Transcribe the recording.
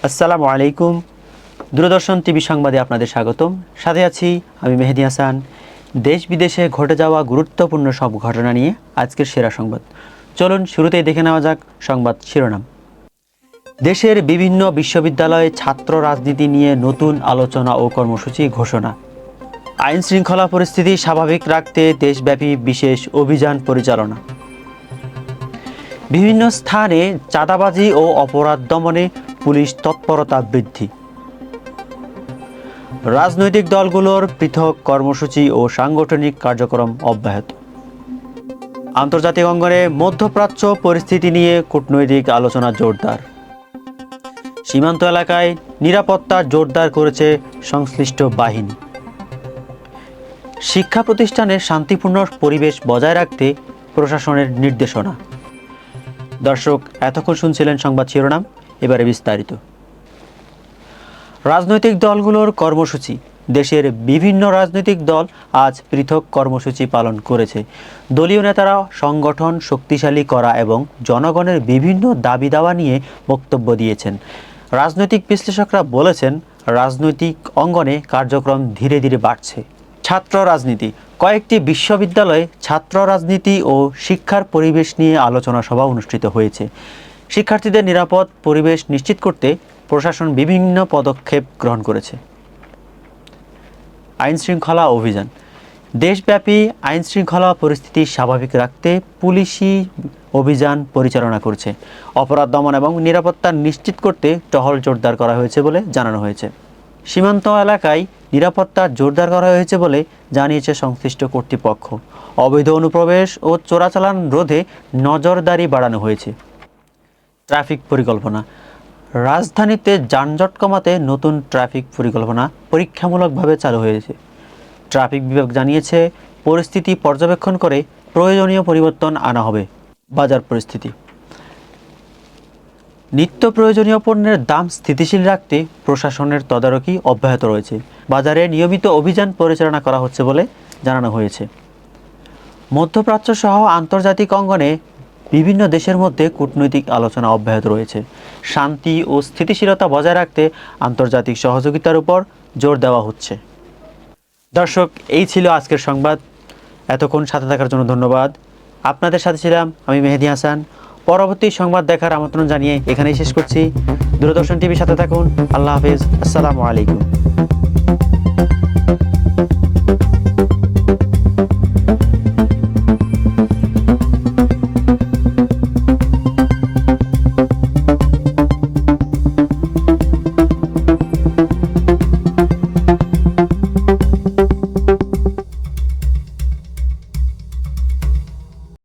আসসালামু আলাইকুম। দূরদর্শন টিভি সংবাদে আপনাদের স্বাগতম। সাথে আছি আমি মেহেদি হাসান। দেশ বিদেশে ঘটে যাওয়া গুরুত্বপূর্ণ সব ঘটনা নিয়ে আজকের সেরা সংবাদ। চলুন শুরুতেই দেখে নেওয়া যাক সংবাদ শিরোনাম। দেশের বিভিন্ন বিশ্ববিদ্যালয়ে ছাত্র রাজনীতি নিয়ে নতুন আলোচনা ও কর্মসূচি ঘোষণা। আইন শৃঙ্খলা পরিস্থিতি স্বাভাবিক রাখতে দেশব্যাপী বিশেষ অভিযান পরিচালনা। বিভিন্ন স্থানে চাঁদাবাজি ও অপরাধ দমনে পুলিশ তৎপরতা বৃদ্ধি। রাজনৈতিক দলগুলোর পৃথক কর্মসূচি ও সাংগঠনিক কার্যক্রম অব্যাহত। আন্তর্জাতিক অঙ্গনে মধ্যপ্রাচ্য পরিস্থিতি নিয়ে কূটনৈতিক আলোচনা জোরদার। সীমান্ত এলাকায় নিরাপত্তা জোরদার করেছে সংশ্লিষ্ট বাহিনী। শিক্ষা প্রতিষ্ঠানে শান্তিপূর্ণ পরিবেশ বজায় রাখতে প্রশাসনের নির্দেশনা। দর্শক, এতক্ষণ শুনছিলেন সংবাদ শিরোনাম, এবারে বিস্তারিত। রাজনৈতিক দলগুলোর কর্মসূচি। দেশের বিভিন্ন রাজনৈতিক দল আজ পৃথক কর্মসূচি পালন করেছে। দলীয় নেতারা সংগঠন শক্তিশালী করা এবং জনগণের বিভিন্ন দাবি দাওয়া নিয়ে বক্তব্য দিয়েছেন। রাজনৈতিক বিশ্লেষকরা বলেছেন, রাজনৈতিক অঙ্গনে কার্যক্রম ধীরে ধীরে বাড়ছে। ছাত্র রাজনীতি। কয়েকটি বিশ্ববিদ্যালয়ে ছাত্র রাজনীতি ও শিক্ষার পরিবেশ নিয়ে আলোচনা সভা অনুষ্ঠিত হয়েছে। শিক্ষার্থীদের নিরাপদ পরিবেশ নিশ্চিত করতে প্রশাসন বিভিন্ন পদক্ষেপ গ্রহণ করেছে। আইন শৃঙ্খলা অভিযান। দেশব্যাপী আইন শৃঙ্খলা পরিস্থিতি স্বাভাবিক রাখতে পুলিশি অভিযান পরিচালনা করছে। অপরাধ দমন এবং নিরাপত্তা নিশ্চিত করতে টহল জোরদার করা হয়েছে বলে জানানো হয়েছে। সীমান্ত এলাকায় নিরাপত্তা জোরদার করা হয়েছে বলে জানিয়েছে সংশ্লিষ্ট কর্তৃপক্ষ। অবৈধ অনুপ্রবেশ ও চোরাচালান রোধে নজরদারি বাড়ানো হয়েছে। ট্রাফিক পরিকল্পনা। রাজধানীতে যানজট কমাতে নতুন ট্রাফিক পরিকল্পনা পরীক্ষামূলকভাবে চালু হয়েছে। ট্রাফিক বিভাগ জানিয়েছে, পরিস্থিতি পর্যবেক্ষণ করে প্রয়োজনীয় পরিবর্তন আনা হবে। বাজার পরিস্থিতি। নিত্য প্রয়োজনীয় পণ্যের দাম স্থিতিশীল রাখতে প্রশাসনের তদারকি অব্যাহত রয়েছে। বাজারে নিয়মিত অভিযান পরিচালনা করা হচ্ছে বলে জানানো হয়েছে। মধ্যপ্রাচ্য সহ আন্তর্জাতিক অঙ্গনে বিভিন্ন দেশের মধ্যে কূটনৈতিক আলোচনা অব্যাহত রয়েছে। শান্তি ও স্থিতিশীলতা বজায় রাখতে আন্তর্জাতিক সহযোগিতার উপর জোর দেওয়া হচ্ছে। দর্শক, এই ছিল আজকের সংবাদ। এতক্ষণ সাথে থাকার জন্য ধন্যবাদ। আপনাদের সাথে ছিলাম আমি মেহেদি হাসান। পরবর্তী সংবাদ দেখার আমন্ত্রণ জানিয়ে এখানেই শেষ করছি। দূরদর্শন টিভির সাথে থাকুন। আল্লাহ হাফেজ। আসসালামু আলাইকুম।